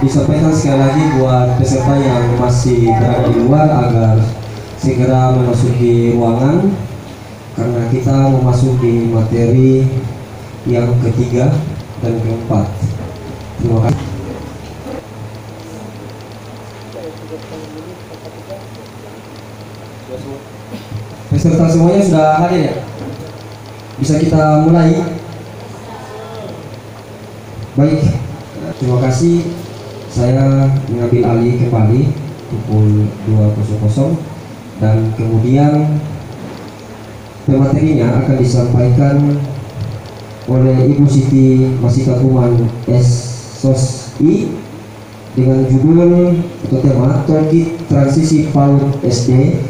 disampaikan sekali lagi buat peserta yang masih berada di luar agar segera memasuki ruangan karena kita memasuki materi yang ketiga dan keempat. Terima kasih. Peserta semuanya sudah hadir ya? Bisa kita mulai? Baik, terima kasih. Saya mengambil alih kembali pukul 2.00 dan kemudian pematerinya akan disampaikan oleh Ibu Siti Masita Kuman SSOSI dengan judul atau tema Toolkit Transisi PAUD SD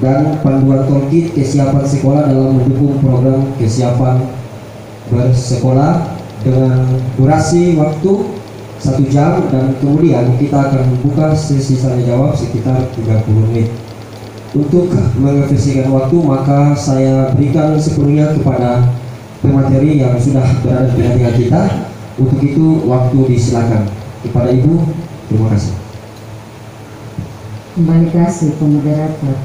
dan panduan toolkit kesiapan sekolah dalam mendukung program kesiapan bersekolah dengan durasi waktu 1 jam dan kemudian kita akan membuka sesi tanya jawab sekitar 30 menit. Untuk mengefisienkan waktu maka saya berikan sepenuhnya kepada pemateri yang sudah berada di tengah kita. Untuk itu waktu disilakan kepada Ibu. Terima kasih. Kembali kasih pemoderator.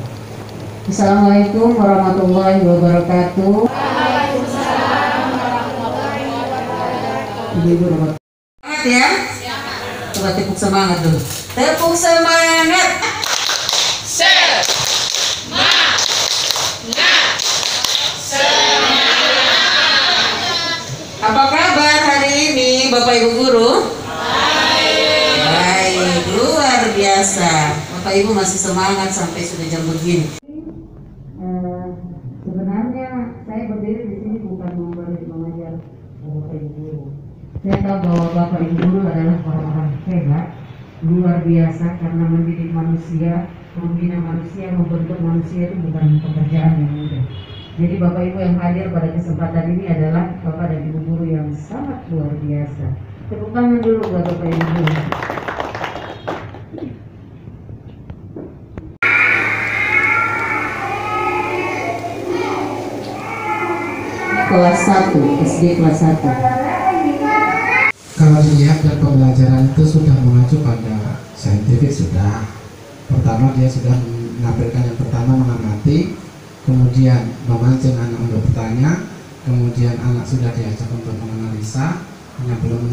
Assalamualaikum warahmatullahi wabarakatuh. Waalaikumsalam warahmatullahi wabarakatuh. Ibu semangat ya. Coba tepuk semangat dulu. Tepuk semangat. Apa kabar hari ini Bapak Ibu Guru? Baik, luar biasa. Bapak Ibu masih semangat sampai sudah jam begini. Sebenarnya saya berdiri di sini bukan memberi mengajar Bapak Ibu Guru. Saya tahu bahwa Bapak Ibu Guru adalah orang-orang hebat, luar biasa karena mendidik manusia, membina manusia, membentuk manusia itu bukan pekerjaan yang mudah. Jadi Bapak Ibu yang hadir pada kesempatan ini adalah Bapak dan Ibu Guru yang sangat luar biasa. Tepuk tangan dulu buat Bapak Ibu Guru. Kelas 1, SD kelas 1. Kalau dilihat dan pembelajaran itu sudah mengacu pada saintifik sudah. Pertama dia sudah menampilkan yang pertama mengamati, kemudian memancing anak untuk bertanya, kemudian anak sudah diajak untuk menganalisa. Hanya belum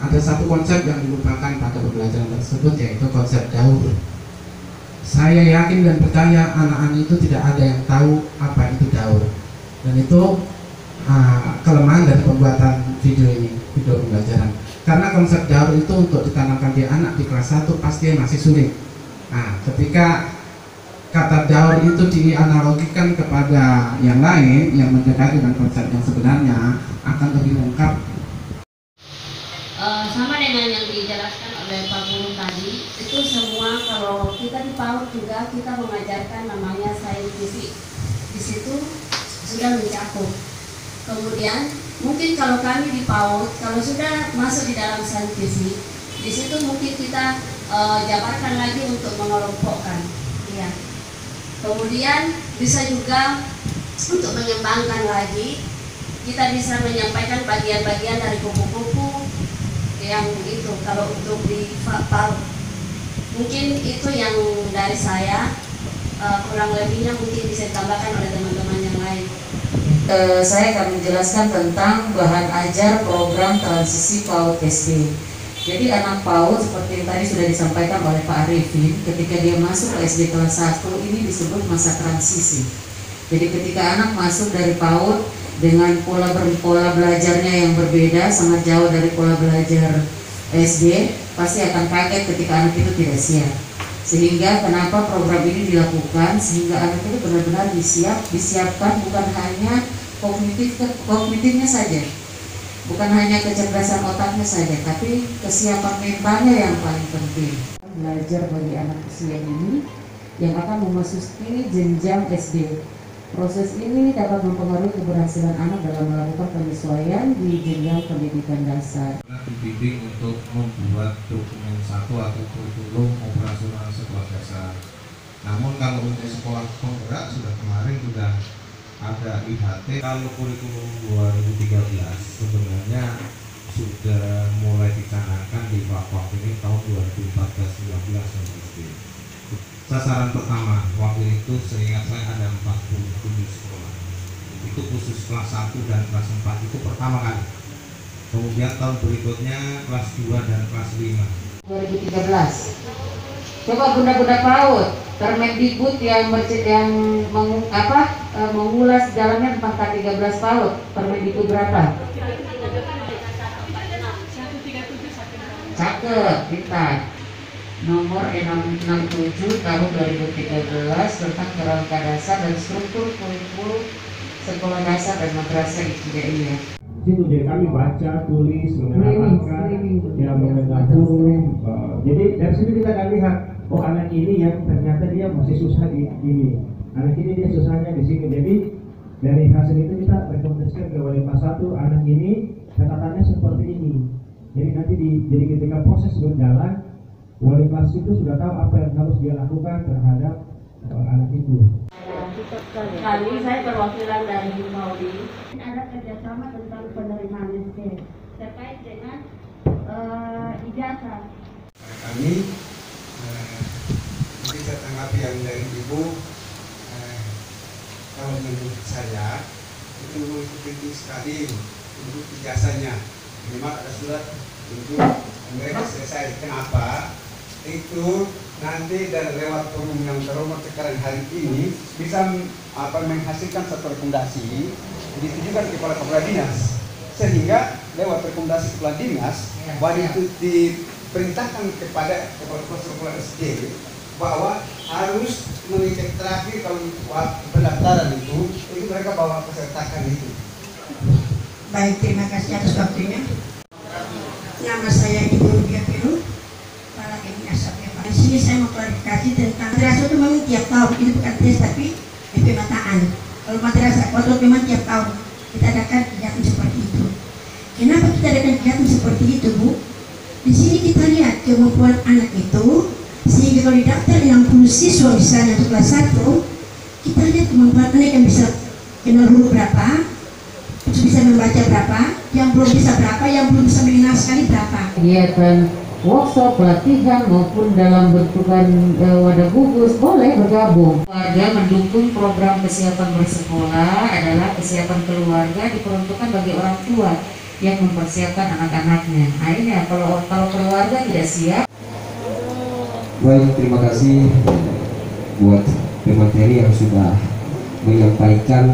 ada satu konsep yang dilupakan pada pembelajaran tersebut, yaitu konsep daur. Saya yakin dan percaya anak-anak itu tidak ada yang tahu apa itu daur, dan itu kelemahan dari pembuatan video ini, video pembelajaran. Karena konsep daur itu untuk ditanamkan di anak di kelas 1 pasti masih sulit. Nah, ketika kata daur itu dianalogikan kepada yang lain yang mendekati dengan konsep yang sebenarnya akan lebih lengkap. Sama dengan yang dijelaskan oleh Pak Guru tadi, itu semua kalau kita di PAUD juga kita mengajarkan namanya saintifik. Di situ sudah mencakup. Kemudian mungkin kalau kami di PAUD kalau sudah masuk di dalam saintifik, di situ mungkin kita jabarkan lagi untuk mengelompokkan. Ya. Kemudian bisa juga untuk mengembangkan lagi, kita bisa menyampaikan bagian-bagian dari kupu-kupu yang itu kalau untuk di PAUD. Mungkin itu yang dari saya, kurang lebihnya mungkin bisa ditambahkan oleh teman-teman yang lain. Saya akan menjelaskan tentang bahan ajar program transisi PAUD SD. Jadi anak PAUD seperti yang tadi sudah disampaikan oleh Pak Arifin, ketika dia masuk ke SD kelas 1 ini disebut masa transisi. Jadi ketika anak masuk dari PAUD dengan pola belajarnya yang berbeda, sangat jauh dari pola belajar SD, pasti akan kaget ketika anak itu tidak siap. Sehingga kenapa program ini dilakukan, sehingga anak itu benar-benar disiapkan bukan hanya kognitifnya saja, bukan hanya kecerdasan otaknya saja, tapi kesiapan mentalnya yang paling penting. Belajar bagi anak usia ini yang akan memasuki jenjang SD. Proses ini dapat mempengaruhi keberhasilan anak dalam melakukan penyesuaian di jenjang pendidikan dasar. Dibimbing untuk membuat dokumen satu atau kurikulum operasional sekolah dasar. Namun kalau untuk sekolah penggerak sudah kemarin sudah ada IHT. Kalau kurikulum 2013 sebenarnya sudah mulai dicanangkan di waktu ini tahun 2014-15 sasaran pertama waktu itu seingat saya ada 47 sekolah, itu khusus kelas 1 dan kelas 4 itu pertama kali. Kemudian tahun berikutnya kelas 2 dan kelas 5 2013. Coba bunda-bunda PAUD, Permendikbud yang mengulas dalamnya tentang K13 PAUD, Permendikbud berapa? Cakep, pintar. Nomor 667 tahun 2013 tentang kerangka dasar dan struktur kurikulum sekolah dasar dan madrasah ibtidaiyah. Situ jadi kami baca, tulis, mengenalkan, ya mengenal huruf. Jadi dari situ kita akan lihat, oh anak ini yang ternyata dia masih susah di ini, anak ini dia susahnya di sini. Jadi dari hasil itu kita rekomendasikan ke wali kelas 1, anak ini catatannya seperti ini. Jadi nanti jadi ketika proses berjalan, wali kelas itu sudah tahu apa yang harus dia lakukan terhadap anak itu. Kali saya perwakilan dari Maudi, ada kerjasama tentang penerimaan SD terkait dengan ijazah. Kami bisa tanggapi yang dari Ibu, kalau menurut saya itu penting sekali untuk ijazahnya. Memang ada surat untuk mereka selesai. Kenapa? Itu nanti dan lewat forum yang terhormat sekarang hari ini bisa menghasilkan satu rekomendasi ditujukan kepada kepala dinas, sehingga lewat rekomendasi kepala dinas bahwa itu diperintahkan kepada kepala SD bahwa harus mengecek terakhir kalau pendaftaran itu mereka bawa pesertakan itu. Baik, terima kasih atas waktunya. Nama saya Ibu Rudia Piru, Kepala Kemi Asap. Di sini saya mau klarifikasi tentang madrasah itu memang tiap tahun, itu bukan tes tapi pemetaan. Kalau madrasah, kalau memang tiap tahun kita adakan kegiatan seperti itu. Kenapa kita adakan kegiatan seperti itu, Bu? Di sini kita lihat kemampuan anak itu, sehingga kalau didaftar 60 siswa misalnya untuk kelas 1, kita lihat kemampuan anak yang bisa kenal huruf berapa, bisa membaca berapa, yang belum bisa berapa, yang belum bisa mengenal sekali berapa. Kegiatan workshop, pelatihan maupun dalam bentukan wadah gugus boleh bergabung. Keluarga mendukung program kesiapan bersekolah adalah kesiapan keluarga diperuntukkan bagi orang tua yang mempersiapkan anak-anaknya. Akhirnya kalau keluarga tidak siap. Baik, terima kasih buat pemateri yang sudah menyampaikan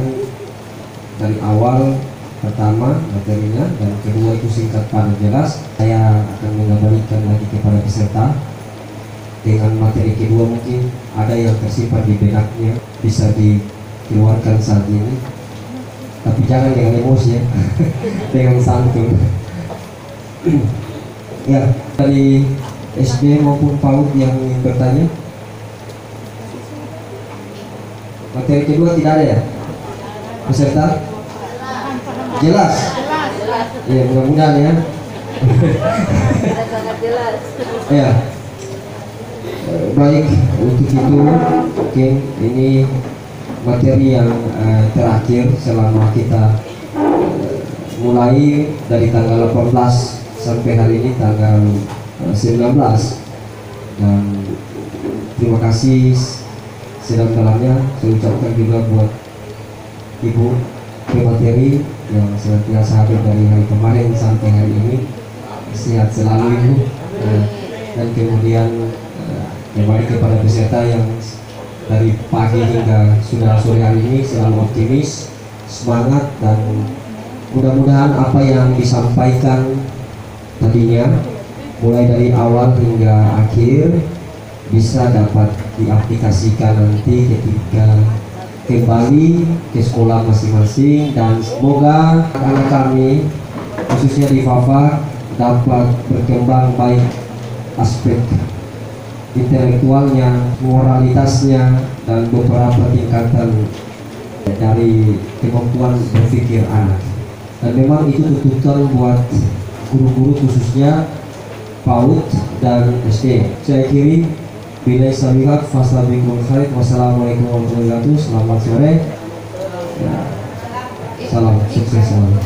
dari awal. Pertama materinya dan kedua itu singkat padat jelas. Saya akan mengembalikan lagi kepada peserta dengan materi kedua, mungkin ada yang tersimpan di benaknya bisa dikeluarkan saat ini, tapi jangan dengan emosi ya. Dengan santun. Ya, dari SD maupun PAUD yang ingin bertanya, materi kedua tidak ada ya peserta? Jelas? Ya, mudah-mudahan ya. Sangat jelas. Ya. Baik, untuk itu mungkin ini materi yang terakhir selama kita mulai dari tanggal 18 sampai hari ini tanggal 19, dan terima kasih sedalam-dalamnya saya ucapkan juga buat Ibu pemateri yang senantiasa hadir dari hari kemarin sampai hari ini, sehat selalu Ibu, dan kemudian kembali kepada peserta yang dari pagi hingga sudah sore hari ini selalu optimis, semangat, dan mudah-mudahan apa yang disampaikan tadinya mulai dari awal hingga akhir bisa dapat diaplikasikan nanti ketika kembali ke sekolah masing-masing, dan semoga anak-anak kami khususnya di Fafa dapat berkembang baik aspek intelektualnya, moralitasnya, dan beberapa tingkatan dari kemampuan berpikir anak. Dan memang itu tuntutan buat guru-guru khususnya PAUD dan SD. Saya akhiri, bila sabihat fastabiqul khair. Wassalamualaikum warahmatullahi wabarakatuh. Selamat sore. Ya. Salam sukses selalu.